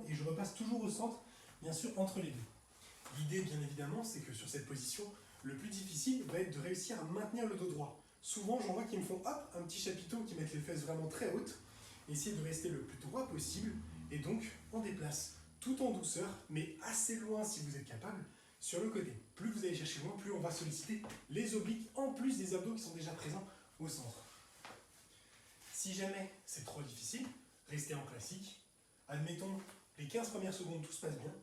et je repasse toujours au centre, bien sûr, entre les deux. L'idée, bien évidemment, c'est que sur cette position, le plus difficile va être de réussir à maintenir le dos droit. Souvent, j'en vois qui me font un petit chapiteau, qui mettent les fesses vraiment très hautes, essayer de rester le plus droit possible, et donc on déplace tout en douceur, mais assez loin si vous êtes capable, sur le côté. Plus vous allez chercher loin, plus on va solliciter les obliques, en plus des abdos qui sont déjà présents au centre. Si jamais c'est trop difficile, restez en classique. Admettons, les 15 premières secondes, tout se passe bien.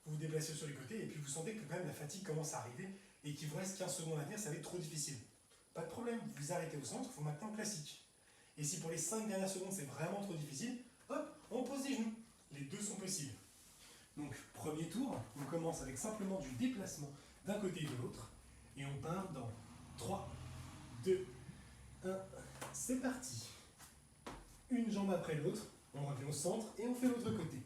Vous vous déplacez sur les côtés et puis vous sentez que quand même la fatigue commence à arriver et qu'il vous reste 15 secondes à venir, ça va être trop difficile. Pas de problème, vous vous arrêtez au centre, vous maintenez en classique. Et si pour les 5 dernières secondes c'est vraiment trop difficile, hop, on pose les genoux. Les deux sont possibles. Donc, premier tour, on commence avec simplement du déplacement d'un côté et de l'autre. Et on part dans 3, 2, 1, c'est parti. Une jambe après l'autre, on revient au centre et on fait l'autre côté.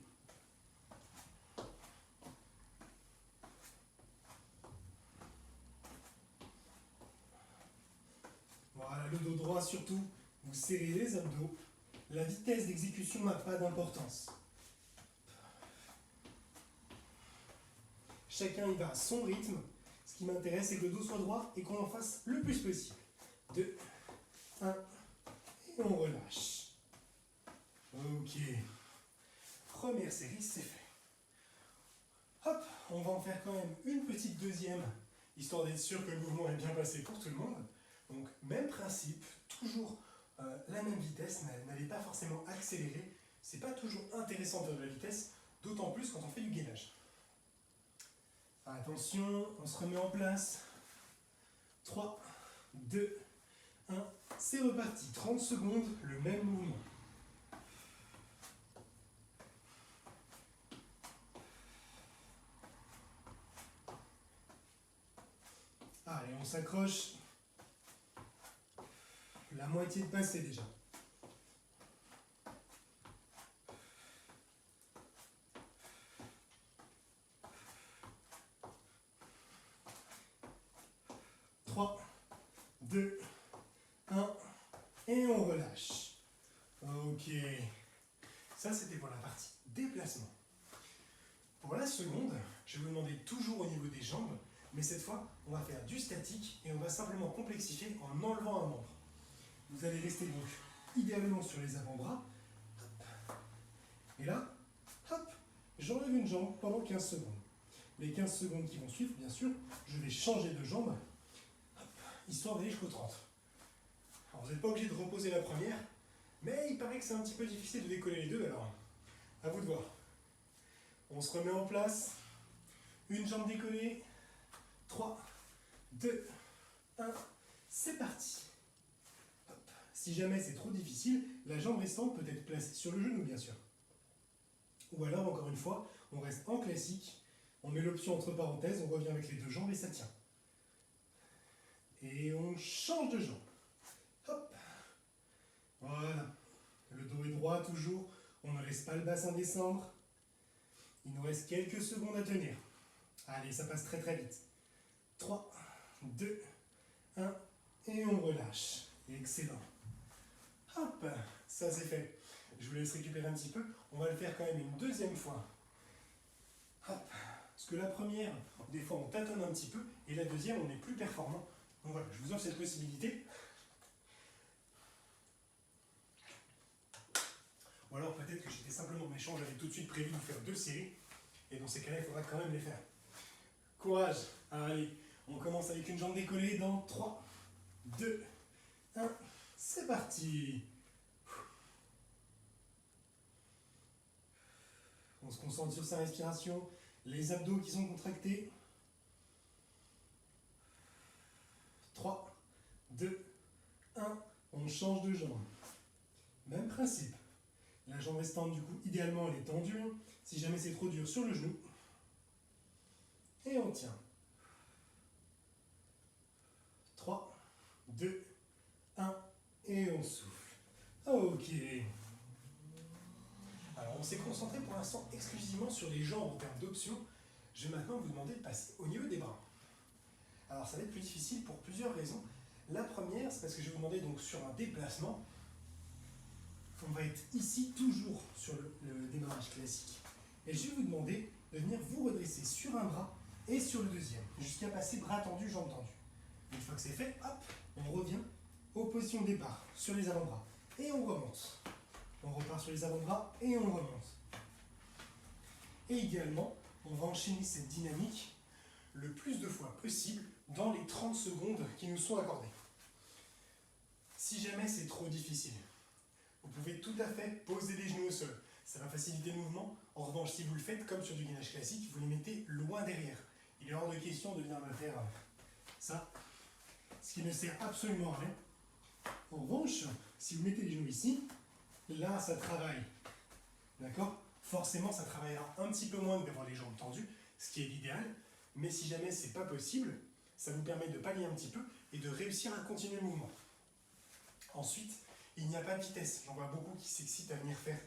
Voilà, le dos droit surtout, vous serrez les abdos. La vitesse d'exécution n'a pas d'importance. Chacun y va à son rythme. Ce qui m'intéresse, c'est que le dos soit droit et qu'on en fasse le plus possible. 2, 1, et on relâche. Ok. Première série, c'est fait. Hop, on va en faire quand même une petite deuxième, histoire d'être sûr que le mouvement est bien passé pour tout le monde. Donc, même principe, toujours la même vitesse, n'allez pas forcément accélérer. C'est pas toujours intéressant de faire de la vitesse, d'autant plus quand on fait du gainage. Attention, on se remet en place. 3, 2, 1, c'est reparti. 30 secondes, le même mouvement. Allez, on s'accroche. La moitié de passé déjà. Trois, 2, 1, et on relâche. Ok. Ça, c'était pour la partie déplacement. Pour la seconde, je vais vous demander toujours au niveau des jambes, mais cette fois, on va faire du statique et on va simplement complexifier en enlevant un membre. Vous allez rester donc idéalement sur les avant-bras. Et là, hop, j'enlève une jambe pendant 15 secondes. Les 15 secondes qui vont suivre, bien sûr, je vais changer de jambe, hop, histoire d'aller jusqu'au 30. Alors vous n'êtes pas obligé de reposer la première, mais il paraît que c'est un petit peu difficile de décoller les deux, alors à vous de voir. On se remet en place, une jambe décollée, 3, 2, 1, c'est parti. Hop. Si jamais c'est trop difficile, la jambe restante peut être placée sur le genou, bien sûr. Ou alors, encore une fois, on reste en classique, On met l'option entre parenthèses, on revient avec les deux jambes et ça tient. Et on change de jambe. Hop. Voilà. Le dos est droit toujours. On ne laisse pas le bassin descendre. Il nous reste quelques secondes à tenir. Allez, ça passe très très vite. 3, 2, 1, et on relâche. Excellent. Hop, ça c'est fait. Je vous laisse récupérer un petit peu. On va le faire quand même une deuxième fois. Hop. Parce que la première, des fois on tâtonne un petit peu, et la deuxième, on est plus performant. Donc voilà, je vous offre cette possibilité. Ou alors peut-être que j'étais simplement méchant, j'avais tout de suite prévu de faire 2 séries, et dans ces cas-là, il faudra quand même les faire. Courage. Allez, on commence avec une jambe décollée dans 3, 2, 1, c'est parti. On se concentre sur sa respiration, les abdos qui sont contractés. 3, 2, 1, on change de jambe. Même principe. La jambe restante, du coup, idéalement, elle est tendue. Si jamais c'est trop dur, sur le genou. Et on tient. 3, 2, 1, et on souffle. Ok. Alors, on s'est concentré pour l'instant exclusivement sur les jambes en termes d'options. Je vais maintenant vous demander de passer au niveau des bras. Alors, ça va être plus difficile pour plusieurs raisons. La première, c'est parce que je vais vous demander donc sur un déplacement. On va être ici toujours sur le démarrage classique. Et je vais vous demander de venir vous redresser sur un bras et sur le deuxième, jusqu'à passer bras tendus, jambes tendues. Une fois que c'est fait, hop, on revient aux positions de départ, sur les avant-bras. Et on remonte. On repart sur les avant-bras et on remonte. Et idéalement, on va enchaîner cette dynamique le plus de fois possible dans les 30 secondes qui nous sont accordées. Si jamais c'est trop difficile, vous pouvez tout à fait poser les genoux au sol. Ça va faciliter le mouvement. En revanche, si vous le faites comme sur du gainage classique, vous les mettez loin derrière. Il est hors de question de venir me faire ça, ce qui ne sert absolument à rien. En revanche, si vous mettez les genoux ici, là, ça travaille. D'accord? Forcément, ça travaillera un petit peu moins que d'avoir les jambes tendues, ce qui est l'idéal. Mais si jamais c'est pas possible, ça vous permet de pallier un petit peu et de réussir à continuer le mouvement. Ensuite, il n'y a pas de vitesse. J'en vois beaucoup qui s'excitent à venir faire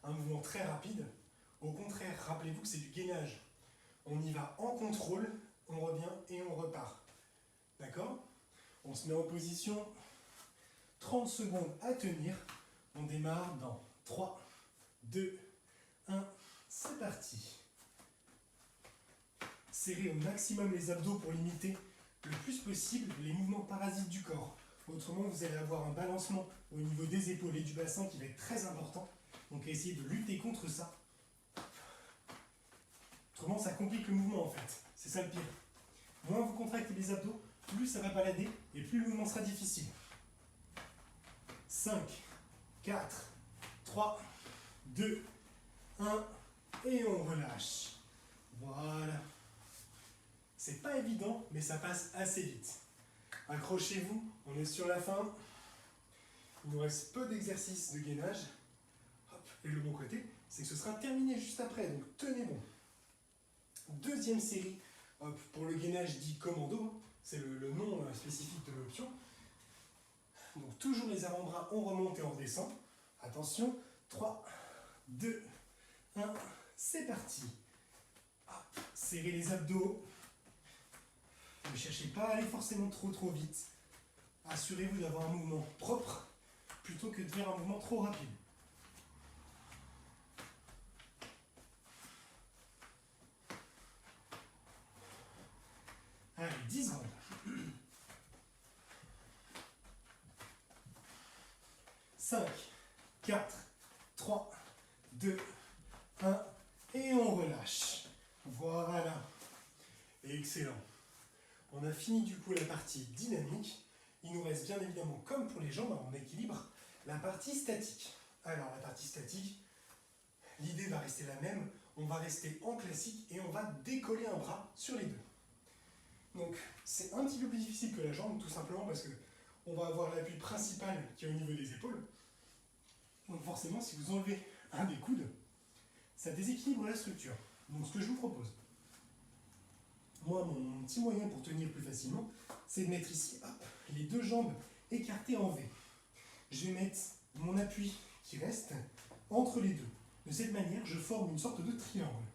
un mouvement très rapide. Au contraire, rappelez-vous que c'est du gainage. On y va en contrôle, on revient et on repart. D'accord? On se met en position, 30 secondes à tenir. On démarre dans 3, 2, 1, c'est parti. Serrez au maximum les abdos pour limiter le plus possible les mouvements parasites du corps. Autrement, vous allez avoir un balancement au niveau des épaules et du bassin qui va être très important. Donc, essayez de lutter contre ça. Autrement, ça complique le mouvement en fait. C'est ça le pire. Moins vous contractez les abdos, plus ça va balader et plus le mouvement sera difficile. 5, 4, 3, 2, 1, et on relâche. Voilà. C'est pas évident, mais ça passe assez vite. Accrochez-vous, on est sur la fin. Il nous reste peu d'exercices de gainage. Hop. Et le bon côté, c'est que ce sera terminé juste après, donc tenez bon. Deuxième série, hop, pour le gainage dit commando, c'est le nom spécifique de l'option. Donc toujours les avant-bras, on remonte et on redescend. Attention, 3, 2, 1, c'est parti. Hop, serrez les abdos. Ne cherchez pas à aller forcément trop vite. Assurez-vous d'avoir un mouvement propre plutôt que de faire un mouvement trop rapide. Allez, 10 secondes. 5, 4, 3, 2, 1, et on relâche. Voilà. Excellent. On a fini du coup la partie dynamique. Il nous reste bien évidemment, comme pour les jambes, en équilibre, la partie statique. Alors la partie statique, l'idée va rester la même. On va rester en classique et on va décoller un bras sur les deux. Donc c'est un petit peu plus difficile que la jambe, tout simplement parce que on va avoir l'appui principal qui est au niveau des épaules. Donc forcément, si vous enlevez un des coudes, ça déséquilibre la structure. Donc ce que je vous propose, Moi, mon petit moyen pour tenir plus facilement, c'est de mettre ici, hop, les deux jambes écartées en V. Je vais mettre mon appui qui reste entre les deux. De cette manière, je forme une sorte de triangle.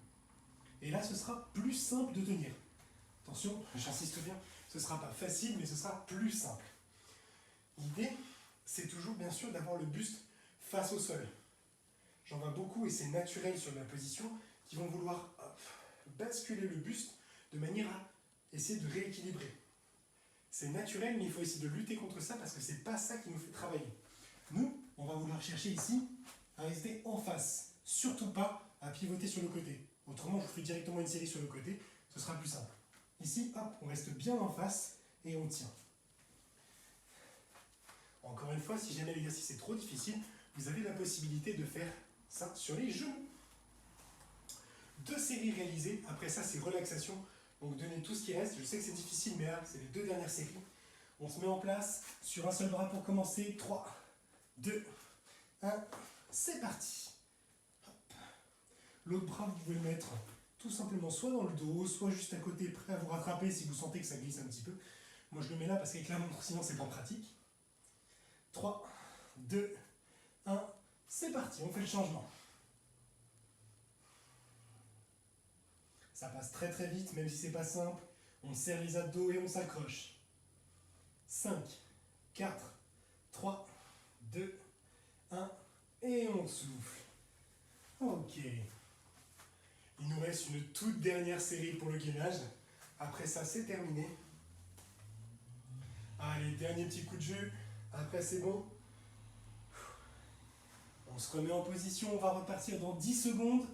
Et là, ce sera plus simple de tenir. Attention, j'insiste bien, ce ne sera pas facile, mais ce sera plus simple. L'idée, c'est toujours bien sûr d'avoir le buste face au sol. J'en vois beaucoup, et c'est naturel sur ma position, qui vont vouloir basculer le buste de manière à essayer de rééquilibrer. C'est naturel, mais il faut essayer de lutter contre ça parce que c'est pas ça qui nous fait travailler. Nous, on va vouloir chercher ici à rester en face, surtout pas à pivoter sur le côté. Autrement, je vous fais directement une série sur le côté, ce sera plus simple. Ici, hop, on reste bien en face et on tient. Encore une fois, si jamais l'exercice est trop difficile, vous avez la possibilité de faire ça sur les genoux. 2 séries réalisées, après ça c'est relaxation, donc donnez tout ce qui reste, je sais que c'est difficile mais là c'est les 2 dernières séries. On se met en place sur un seul bras pour commencer, 3, 2, 1, c'est parti. L'autre bras vous pouvez le mettre tout simplement soit dans le dos, soit juste à côté prêt à vous rattraper si vous sentez que ça glisse un petit peu. Moi je le mets là parce qu'avec la montre sinon c'est pas pratique. 3, 2, 1, c'est parti, on fait le changement. Ça passe très très vite, même si c'est pas simple. On serre les abdos et on s'accroche. 5, 4, 3, 2, 1, et on souffle. Ok. Il nous reste une toute dernière série pour le gainage. Après ça, c'est terminé. Allez, dernier petit coup de jeu. Après, c'est bon. On se remet en position. On va repartir dans 10 secondes.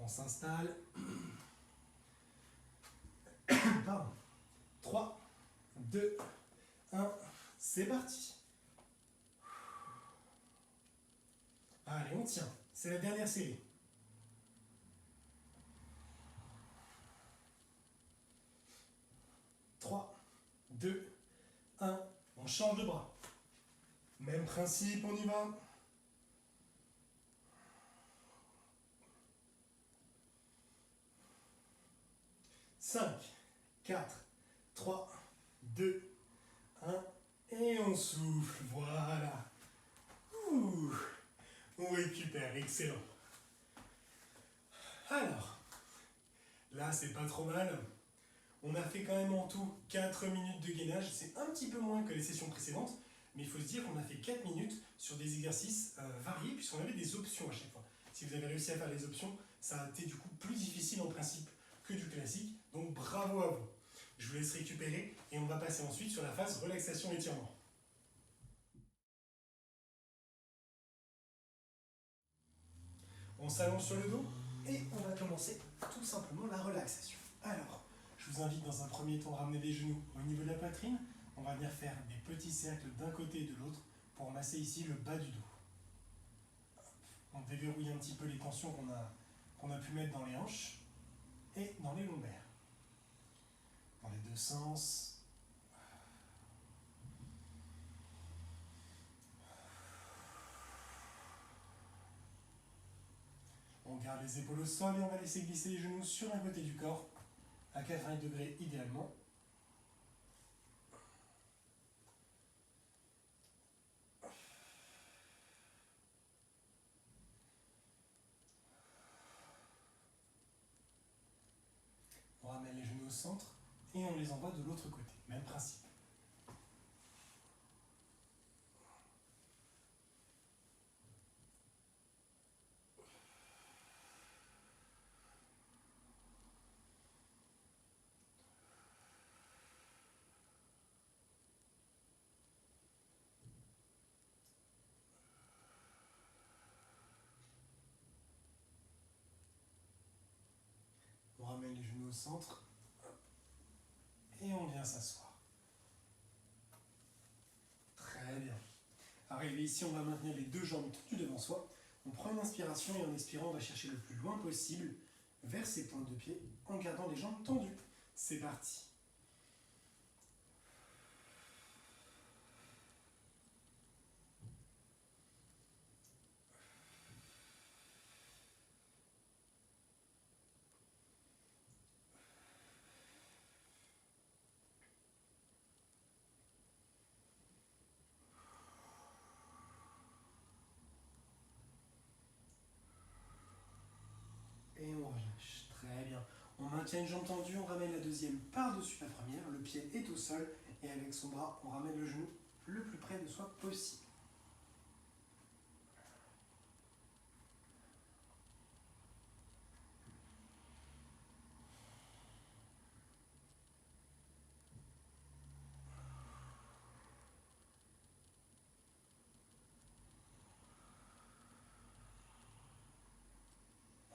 On s'installe. 3, 2, 1, c'est parti. Allez, on tient. C'est la dernière série. Trois, 2, 1, on change de bras. Même principe, on y va. 5, 4, 3, 2, 1, et on souffle. Voilà. Ouh, on récupère, excellent. Alors, là c'est pas trop mal. On a fait quand même en tout 4 minutes de gainage. C'est un petit peu moins que les sessions précédentes, mais il faut se dire qu'on a fait 4 minutes sur des exercices variés, puisqu'on avait des options à chaque fois. Si vous avez réussi à faire les options, ça a été du coup plus difficile en principe que du classique, donc bravo à vous. Je vous laisse récupérer et on va passer ensuite sur la phase relaxation étirement. On s'allonge sur le dos et on va commencer tout simplement la relaxation. Alors, je vous invite dans un premier temps à ramener les genoux au niveau de la poitrine. On va venir faire des petits cercles d'un côté et de l'autre pour masser ici le bas du dos. On déverrouille un petit peu les tensions qu'on a pu mettre dans les hanches et dans les lombaires. Dans les deux sens. On garde les épaules au sol et on va laisser glisser les genoux sur un côté du corps, à 80 degrés idéalement. On ramène les genoux au centre et on les envoie de l'autre côté. Même principe. On ramène les genoux au centre et on vient s'asseoir. Très bien. Arrivé ici, on va maintenir les deux jambes tendues devant soi. On prend une inspiration et en expirant, on va chercher le plus loin possible vers ses pointes de pied en gardant les jambes tendues. C'est parti. maintient une jambe tendue, on ramène la deuxième par-dessus la première, le pied est au sol, et avec son bras, on ramène le genou le plus près de soi possible.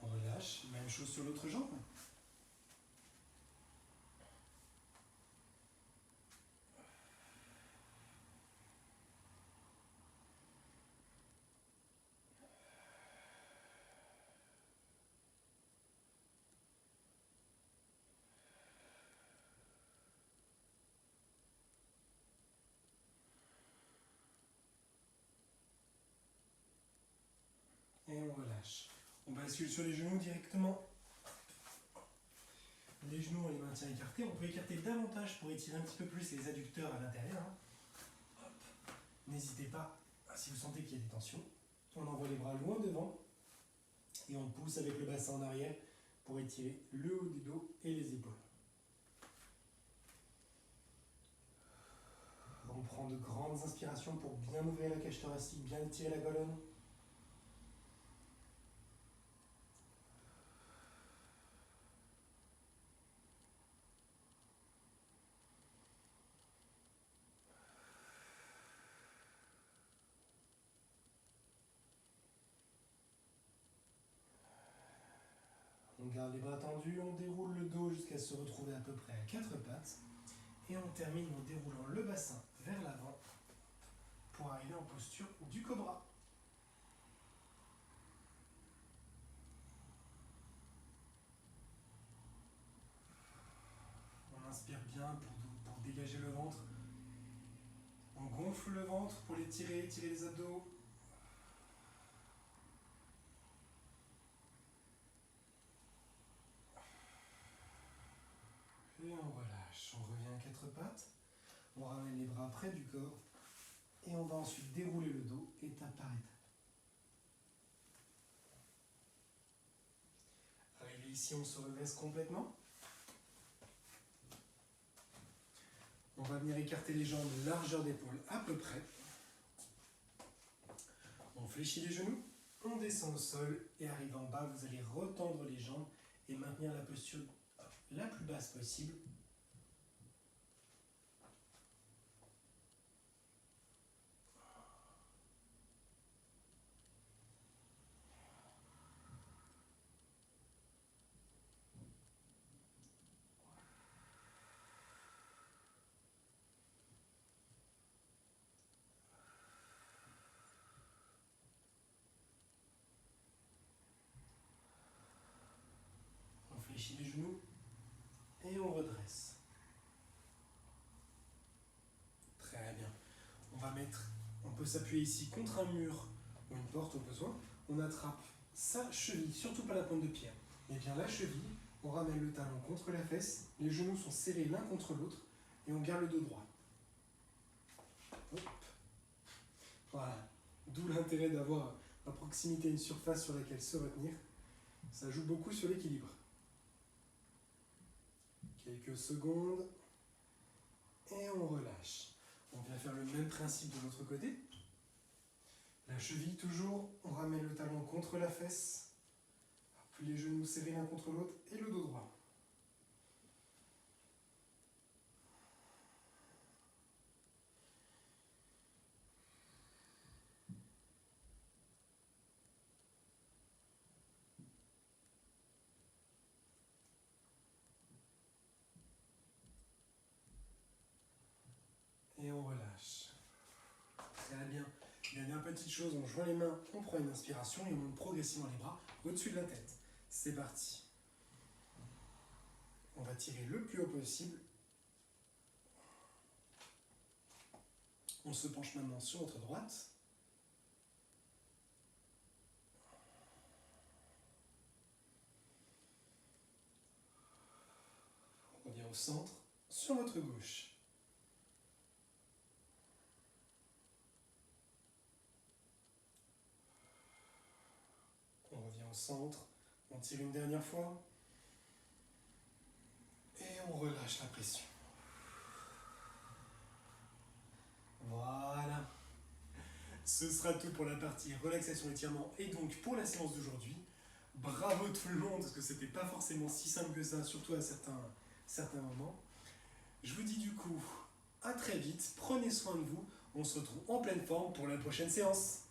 On relâche, même chose sur l'autre jambe. Et on relâche. On bascule sur les genoux directement. Les genoux, on les maintient écartés. On peut écarter davantage pour étirer un petit peu plus les adducteurs à l'intérieur. N'hésitez pas, si vous sentez qu'il y a des tensions. On envoie les bras loin devant et on pousse avec le bassin en arrière pour étirer le haut du dos et les épaules. On prend de grandes inspirations pour bien ouvrir la cage thoracique, bien étirer la colonne. On garde les bras tendus, on déroule le dos jusqu'à se retrouver à peu près à quatre pattes. Et on termine en déroulant le bassin vers l'avant pour arriver en posture du cobra. On inspire bien pour dégager le ventre. On gonfle le ventre pour l'étirer, tirer les abdos. Et on relâche. On revient à quatre pattes. On ramène les bras près du corps. Et on va ensuite dérouler le dos étape par étape. Arrivé ici, on se redresse complètement. On va venir écarter les jambes, largeur d'épaule à peu près. On fléchit les genoux, on descend au sol et arrivé en bas, vous allez retendre les jambes et maintenir la posture la plus basse possible. On fléchit les genoux et on redresse. Très bien. On peut s'appuyer ici contre un mur ou une porte au besoin. On attrape sa cheville, surtout pas la pointe de pied, mais bien la cheville. On ramène le talon contre la fesse, les genoux sont serrés l'un contre l'autre et on garde le dos droit. Hop. Voilà. D'où l'intérêt d'avoir à proximité une surface sur laquelle se retenir. Ça joue beaucoup sur l'équilibre. Quelques secondes et on relâche. On vient faire le même principe de l'autre côté. La cheville toujours, on ramène le talon contre la fesse, puis les genoux serrés l'un contre l'autre et le dos droit. Et on relâche. Très bien. Dernière petite chose, on joint les mains, on prend une inspiration et on monte progressivement les bras au-dessus de la tête. C'est parti. On va tirer le plus haut possible. On se penche maintenant sur notre droite. On revient au centre, sur votre gauche. On revient au centre, on tire une dernière fois. Et on relâche la pression. Voilà. Ce sera tout pour la partie relaxation étirement et donc pour la séance d'aujourd'hui. Bravo tout le monde, parce que c'était pas forcément si simple que ça, surtout à certains moments. Je vous dis du coup à très vite, prenez soin de vous, on se retrouve en pleine forme pour la prochaine séance.